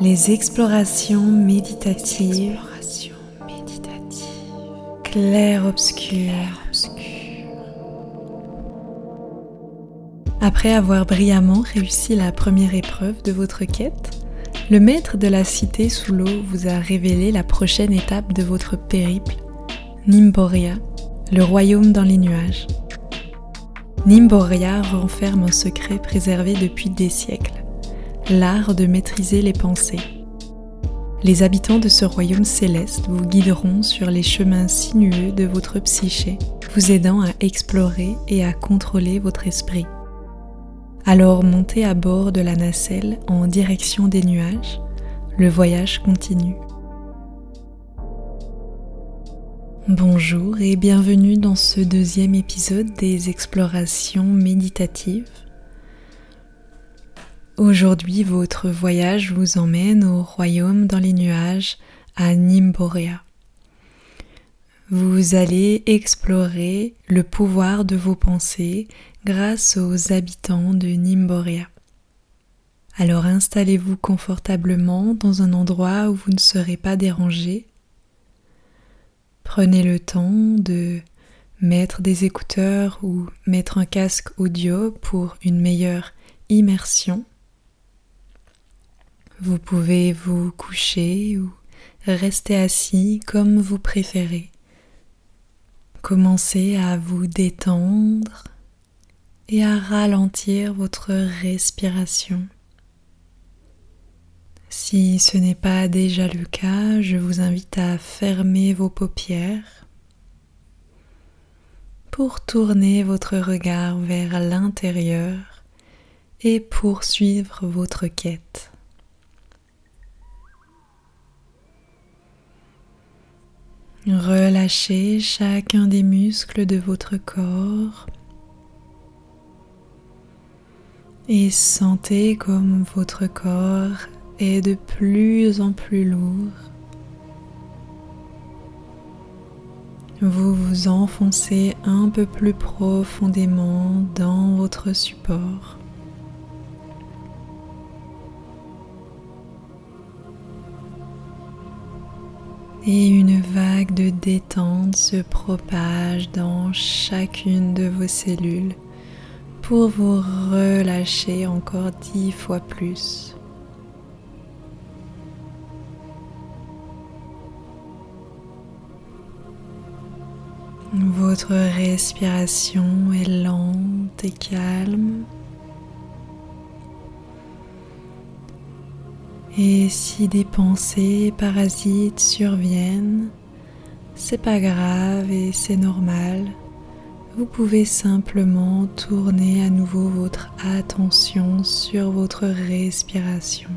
Les explorations méditatives, clair-obscur. Après avoir brillamment réussi la première épreuve de votre quête, le maître de la cité sous l'eau vous a révélé la prochaine étape de votre périple, Nimboria, le royaume dans les nuages. Nimboria renferme un secret préservé depuis des siècles, l'art de maîtriser les pensées. Les habitants de ce royaume céleste vous guideront sur les chemins sinueux de votre psyché, vous aidant à explorer et à contrôler votre esprit. Alors montez à bord de la nacelle en direction des nuages, le voyage continue. Bonjour et bienvenue dans ce deuxième épisode des explorations méditatives. Aujourd'hui, votre voyage vous emmène au royaume dans les nuages à Nimboria. Vous allez explorer le pouvoir de vos pensées grâce aux habitants de Nimboria. Alors installez-vous confortablement dans un endroit où vous ne serez pas dérangé. Prenez le temps de mettre des écouteurs ou mettre un casque audio pour une meilleure immersion. Vous pouvez vous coucher ou rester assis comme vous préférez. Commencez à vous détendre et à ralentir votre respiration. Si ce n'est pas déjà le cas, je vous invite à fermer vos paupières pour tourner votre regard vers l'intérieur et poursuivre votre quête. Relâchez chacun des muscles de votre corps et sentez comme votre corps est de plus en plus lourd. Vous vous enfoncez un peu plus profondément dans votre support. Et une vague de détente se propage dans chacune de vos cellules pour vous relâcher encore 10 fois plus. Votre respiration est lente et calme. Et si des pensées parasites surviennent, c'est pas grave et c'est normal. Vous pouvez simplement tourner à nouveau votre attention sur votre respiration.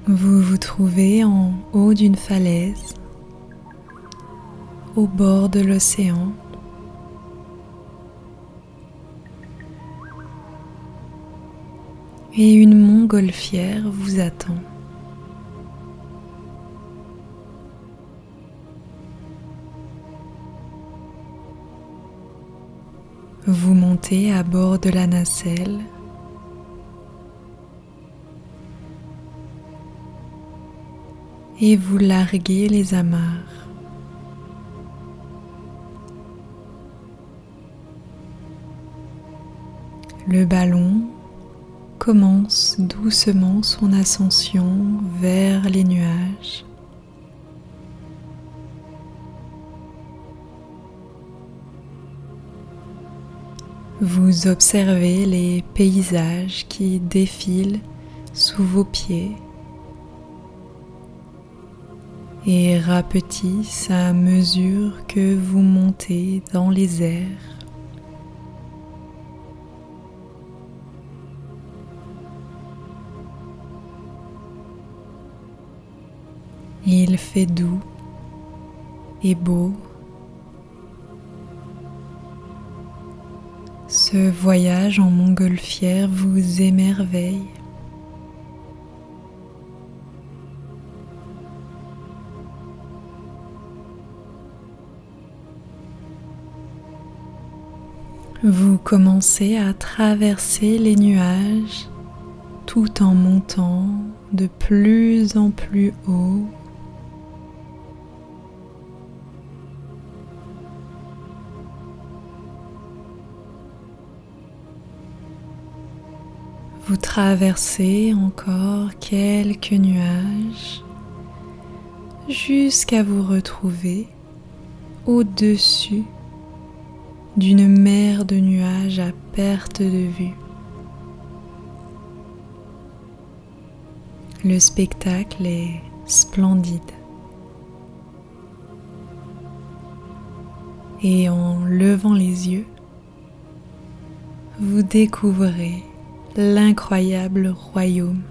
Vous vous trouvez en haut d'une falaise, au bord de l'océan. Et une montgolfière vous attend. Vous montez à bord de la nacelle. Et vous larguez les amarres. Le ballon commence doucement son ascension vers les nuages. Vous observez les paysages qui défilent sous vos pieds et rapetissent à mesure que vous montez dans les airs. Il fait doux et beau. Ce voyage en montgolfière vous émerveille. Vous commencez à traverser les nuages tout en montant de plus en plus haut. Vous traversez encore quelques nuages jusqu'à vous retrouver au-dessus d'une mer de nuages à perte de vue. Le spectacle est splendide. Et en levant les yeux, vous découvrez l'incroyable royaume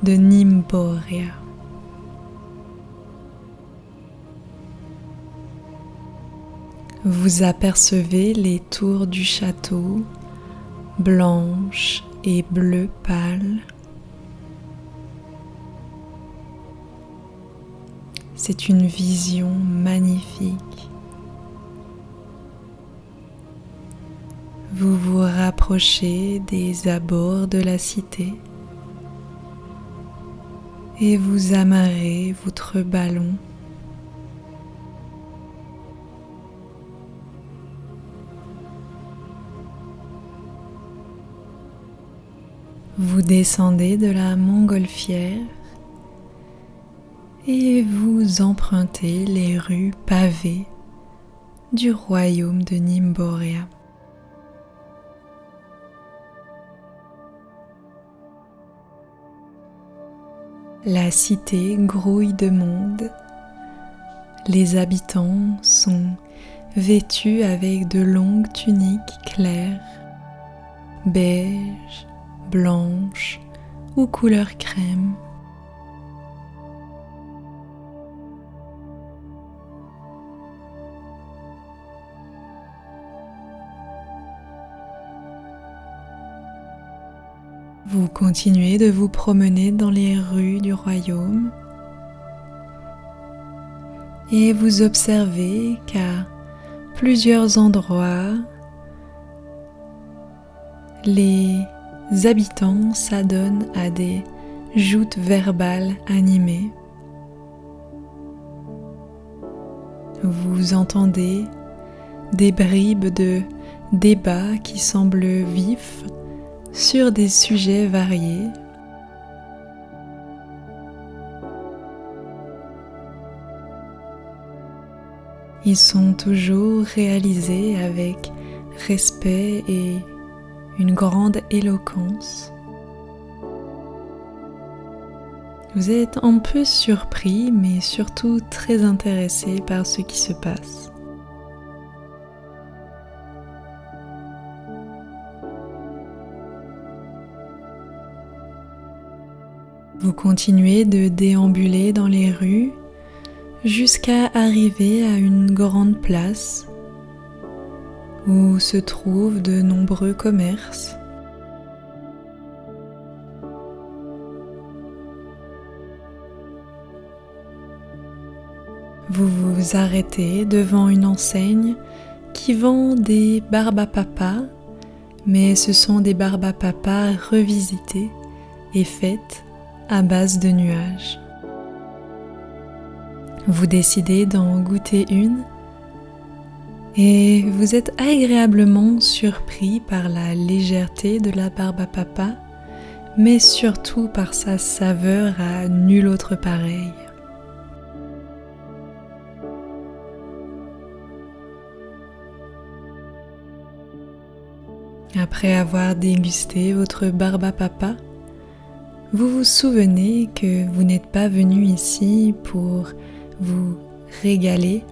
de Nymborea. Vous apercevez les tours du château, blanches et bleu pâle. C'est une vision magnifique. Vous vous rapprochez des abords de la cité et vous amarrez votre ballon. Vous descendez de la montgolfière et vous empruntez les rues pavées du royaume de Nymborea. La cité grouille de monde. Les habitants sont vêtus avec de longues tuniques claires, beige, blanche ou couleur crème. Vous continuez de vous promener dans les rues du royaume et vous observez qu'à plusieurs endroits, les habitants s'adonnent à des joutes verbales animées. Vous entendez des bribes de débats qui semblent vifs sur des sujets variés. Ils sont toujours réalisés avec respect et une grande éloquence. Vous êtes un peu surpris, mais surtout très intéressé par ce qui se passe. Vous continuez de déambuler dans les rues jusqu'à arriver à une grande place où se trouvent de nombreux commerces. Vous vous arrêtez devant une enseigne qui vend des barbes à papa, mais ce sont des barbes à papa revisitées et faites à base de nuages. Vous décidez d'en goûter une et vous êtes agréablement surpris par la légèreté de la barbe à papa, mais surtout par sa saveur à nul autre pareil. Après avoir dégusté votre barbe à papa, vous vous souvenez que vous n'êtes pas venu ici pour vous régaler,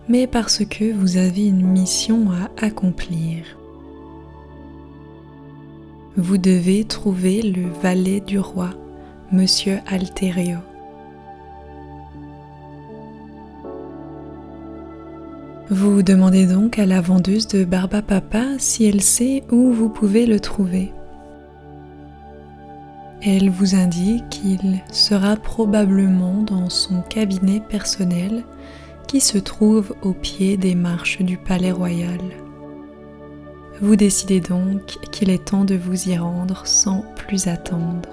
mais parce que vous avez une mission à accomplir. Vous devez trouver le valet du roi, Monsieur Alterio. Vous demandez donc à la vendeuse de barbe à papa si elle sait où vous pouvez le trouver. Elle vous indique qu'il sera probablement dans son cabinet personnel qui se trouve au pied des marches du palais royal. Vous décidez donc qu'il est temps de vous y rendre sans plus attendre.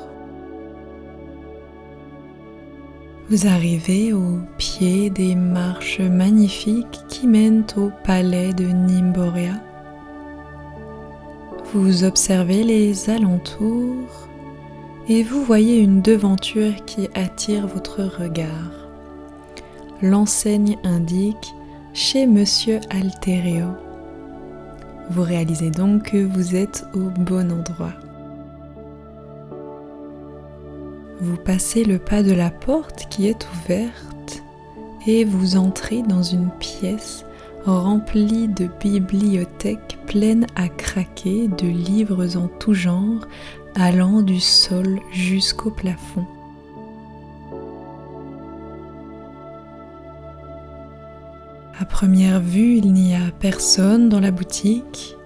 Vous arrivez au pied des marches magnifiques qui mènent au palais de Nimborea. Vous observez les alentours et vous voyez une devanture qui attire votre regard. L'enseigne indique « Chez Monsieur Alterio ». Vous réalisez donc que vous êtes au bon endroit. Vous passez le pas de la porte qui est ouverte et vous entrez dans une pièce remplie de bibliothèques pleines à craquer de livres en tout genre allant du sol jusqu'au plafond. À première vue, il n'y a personne dans la boutique.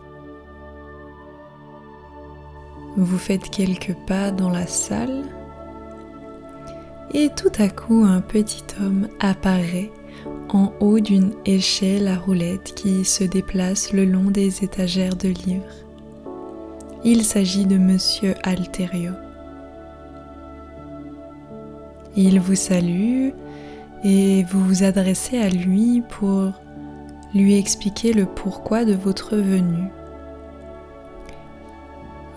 Vous faites quelques pas dans la salle et tout à coup un petit homme apparaît en haut d'une échelle à roulettes qui se déplace le long des étagères de livres. Il s'agit de Monsieur Alterio. Il vous salue et vous vous adressez à lui pour lui expliquer le pourquoi de votre venue.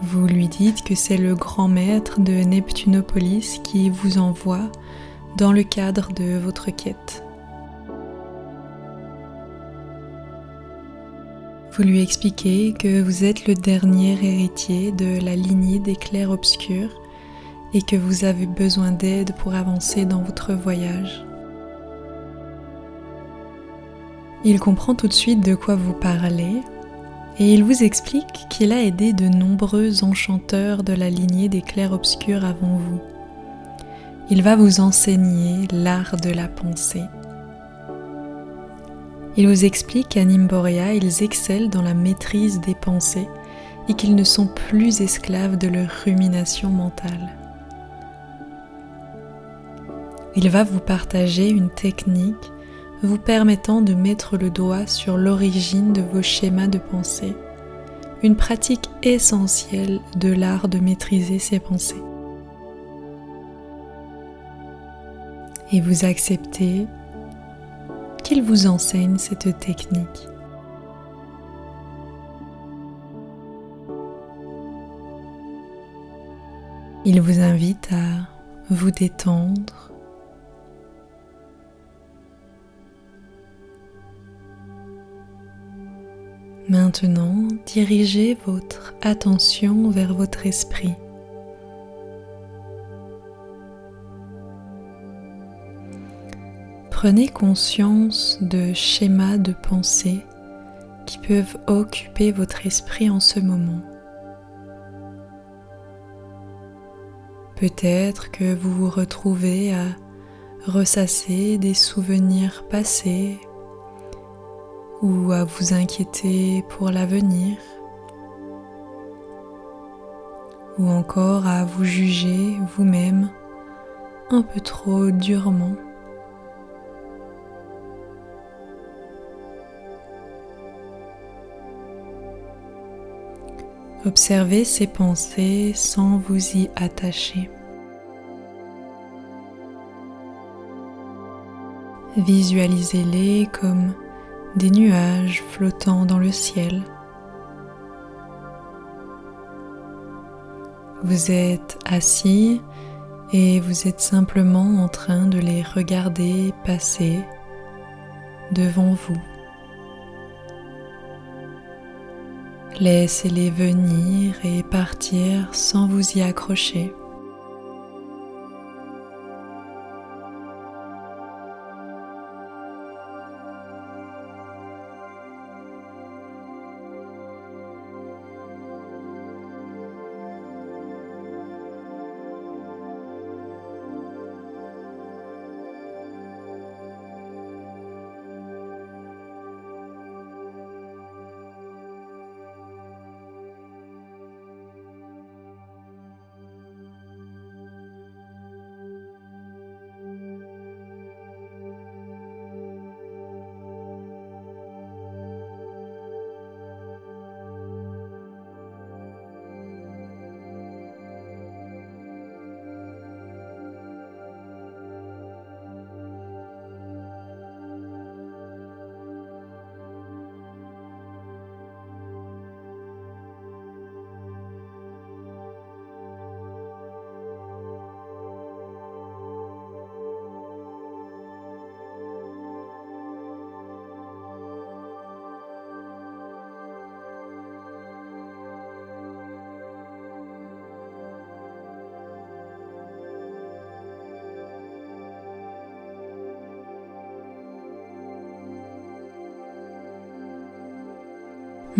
Vous lui dites que c'est le grand maître de Neptunopolis qui vous envoie dans le cadre de votre quête. Vous lui expliquez que vous êtes le dernier héritier de la lignée des clairs-obscurs et que vous avez besoin d'aide pour avancer dans votre voyage. Il comprend tout de suite de quoi vous parlez et il vous explique qu'il a aidé de nombreux enchanteurs de la lignée des clairs-obscurs avant vous. Il va vous enseigner l'art de la pensée. Il vous explique qu'à Nimborea, ils excellent dans la maîtrise des pensées et qu'ils ne sont plus esclaves de leur rumination mentale. Il va vous partager une technique vous permettant de mettre le doigt sur l'origine de vos schémas de pensée, une pratique essentielle de l'art de maîtriser ses pensées. Et vous acceptez qu'il vous enseigne cette technique. Il vous invite à vous détendre, maintenant, dirigez votre attention vers votre esprit. Prenez conscience de schémas de pensée qui peuvent occuper votre esprit en ce moment. Peut-être que vous vous retrouvez à ressasser des souvenirs passés ou à vous inquiéter pour l'avenir, ou encore à vous juger vous-même un peu trop durement. Observez ces pensées sans vous y attacher. Visualisez-les comme des nuages flottant dans le ciel. Vous êtes assis et vous êtes simplement en train de les regarder passer devant vous. Laissez-les venir et partir sans vous y accrocher.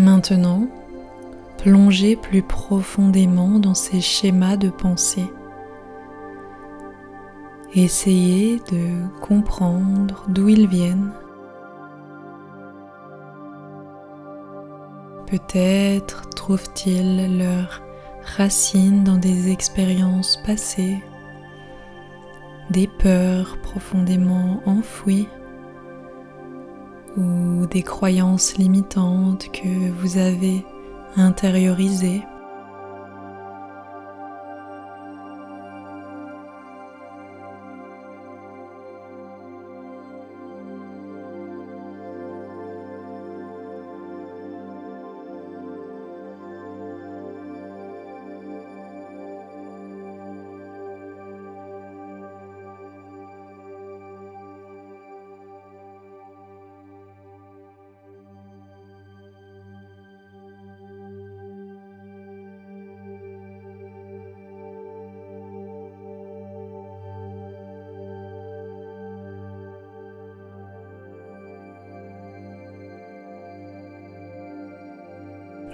Maintenant, plongez plus profondément dans ces schémas de pensée. Essayez de comprendre d'où ils viennent. Peut-être trouvent-ils leurs racines dans des expériences passées, des peurs profondément enfouies ou des croyances limitantes que vous avez intériorisées.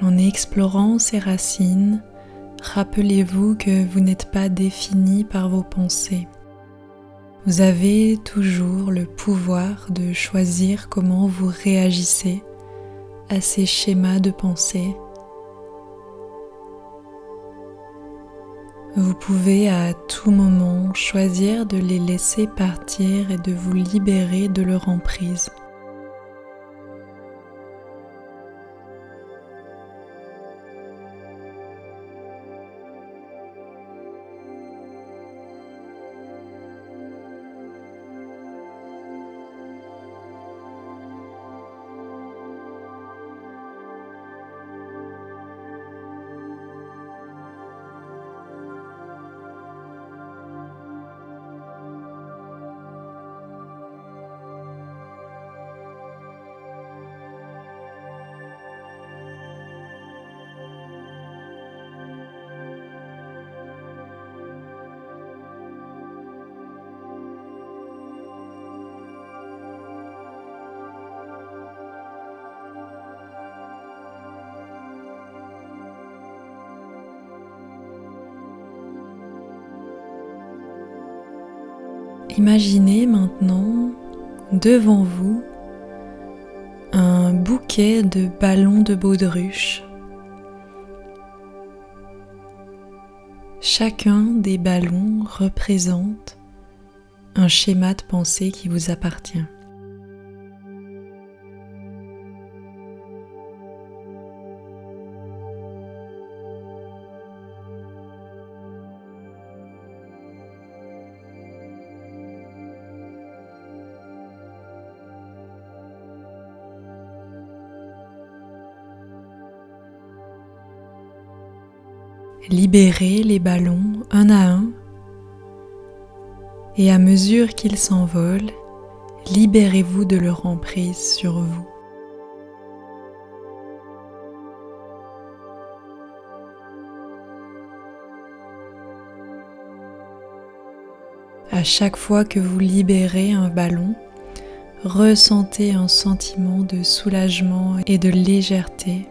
En explorant ces racines, rappelez-vous que vous n'êtes pas défini par vos pensées. Vous avez toujours le pouvoir de choisir comment vous réagissez à ces schémas de pensée. Vous pouvez à tout moment choisir de les laisser partir et de vous libérer de leur emprise. Imaginez maintenant devant vous un bouquet de ballons de baudruche. Chacun des ballons représente un schéma de pensée qui vous appartient. Libérez les ballons un à un et à mesure qu'ils s'envolent, libérez-vous de leur emprise sur vous. À chaque fois que vous libérez un ballon, ressentez un sentiment de soulagement et de légèreté.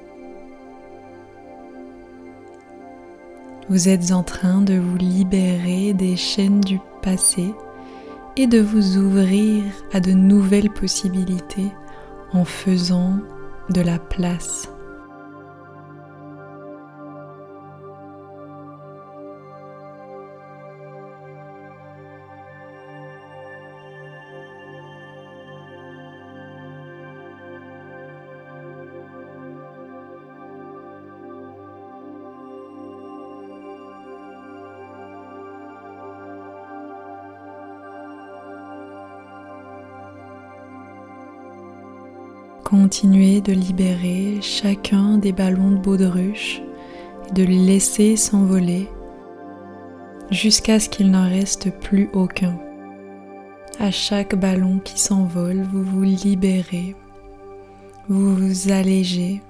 Vous êtes en train de vous libérer des chaînes du passé et de vous ouvrir à de nouvelles possibilités en faisant de la place. Continuez de libérer chacun des ballons de baudruche et de les laisser s'envoler jusqu'à ce qu'il n'en reste plus aucun. À chaque ballon qui s'envole, vous vous libérez, vous vous allégez.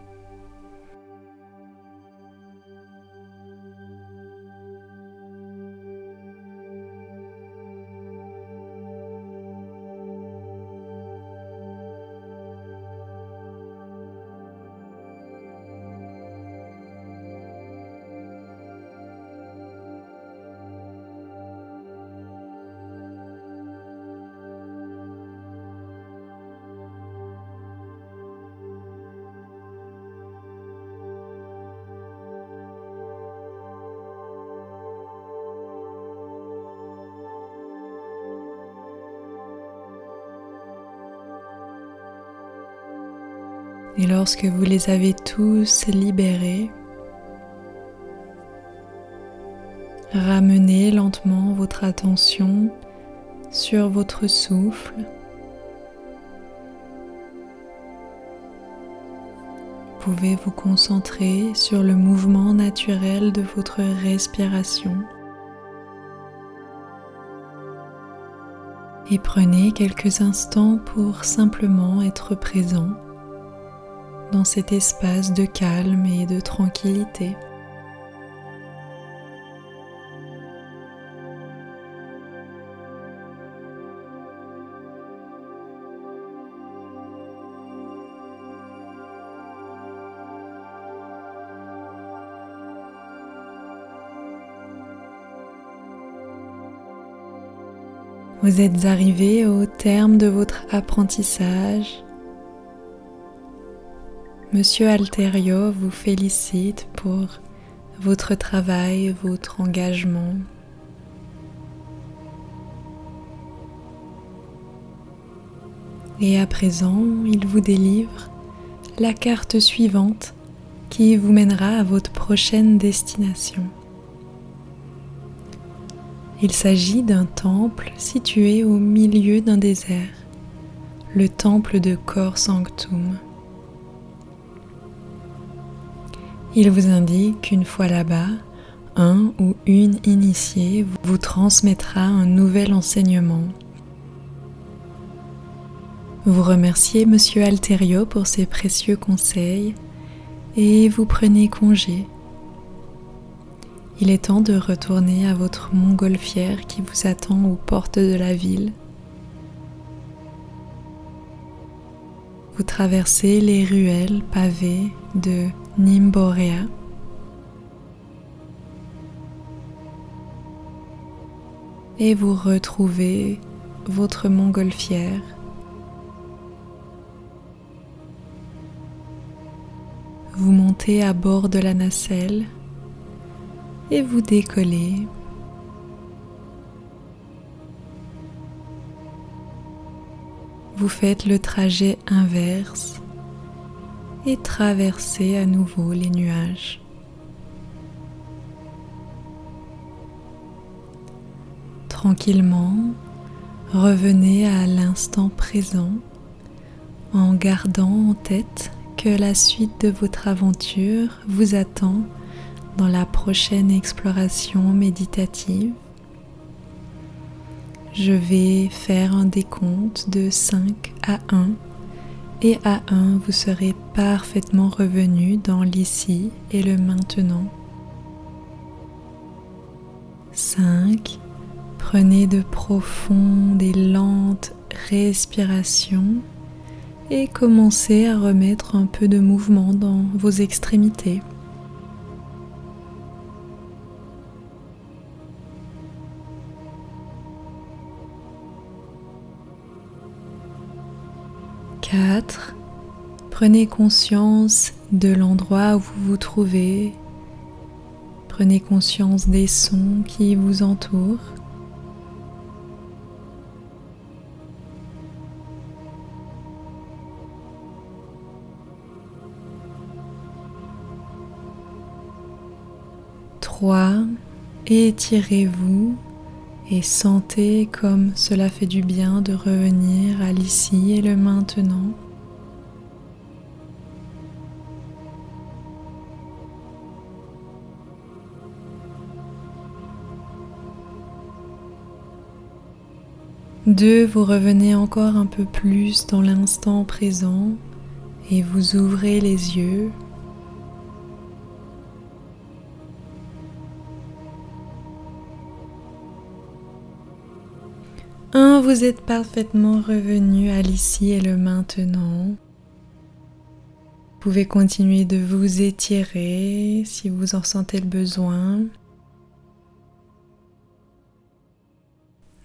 Et lorsque vous les avez tous libérés, ramenez lentement votre attention sur votre souffle. Vous pouvez vous concentrer sur le mouvement naturel de votre respiration. Et prenez quelques instants pour simplement être présent dans cet espace de calme et de tranquillité. Vous êtes arrivé au terme de votre apprentissage. Monsieur Alterio vous félicite pour votre travail, votre engagement. Et à présent, il vous délivre la carte suivante qui vous mènera à votre prochaine destination. Il s'agit d'un temple situé au milieu d'un désert, le temple de Cor Sanctum. Il vous indique qu'une fois là-bas, un ou une initiée vous transmettra un nouvel enseignement. Vous remerciez Monsieur Alterio pour ses précieux conseils et vous prenez congé. Il est temps de retourner à votre montgolfière qui vous attend aux portes de la ville. Vous traversez les ruelles pavées de Nimborea. Et vous retrouvez votre montgolfière. Vous montez à bord de la nacelle et vous décollez. Vous faites le trajet inverse et traversez à nouveau les nuages. Tranquillement, revenez à l'instant présent en gardant en tête que la suite de votre aventure vous attend dans la prochaine exploration méditative. Je vais faire un décompte de 5 à 1 et à 1 vous serez parfaitement revenu dans l'ici et le maintenant. 5. Prenez de profondes et lentes respirations et commencez à remettre un peu de mouvement dans vos extrémités. 4. Prenez conscience de l'endroit où vous vous trouvez. Prenez conscience des sons qui vous entourent. 3. Étirez-vous et sentez comme cela fait du bien de revenir à l'ici et le maintenant. 2. Vous revenez encore un peu plus dans l'instant présent et vous ouvrez les yeux. 1. Vous êtes parfaitement revenu à l'ici et le maintenant. Vous pouvez continuer de vous étirer si vous en sentez le besoin.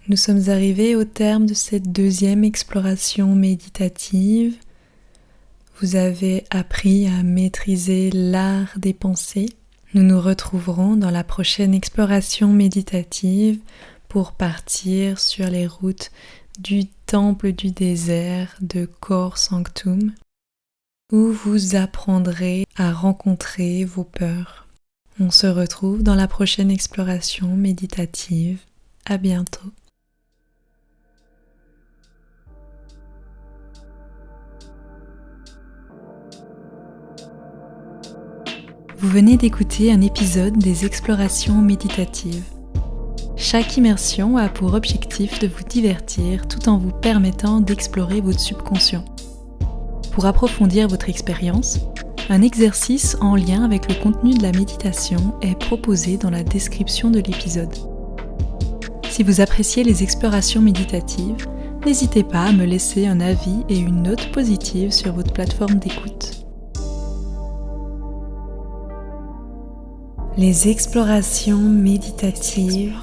Nous sommes arrivés au terme de cette deuxième exploration méditative. Vous avez appris à maîtriser l'art des pensées. Nous nous retrouverons dans la prochaine exploration méditative pour partir sur les routes du temple du désert de Cor Sanctum. où vous apprendrez à rencontrer vos peurs. On se retrouve dans la prochaine exploration méditative. À bientôt. Vous venez d'écouter un épisode des explorations méditatives. Chaque immersion a pour objectif de vous divertir tout en vous permettant d'explorer votre subconscient. Pour approfondir votre expérience, un exercice en lien avec le contenu de la méditation est proposé dans la description de l'épisode. Si vous appréciez les explorations méditatives, n'hésitez pas à me laisser un avis et une note positive sur votre plateforme d'écoute. Les explorations méditatives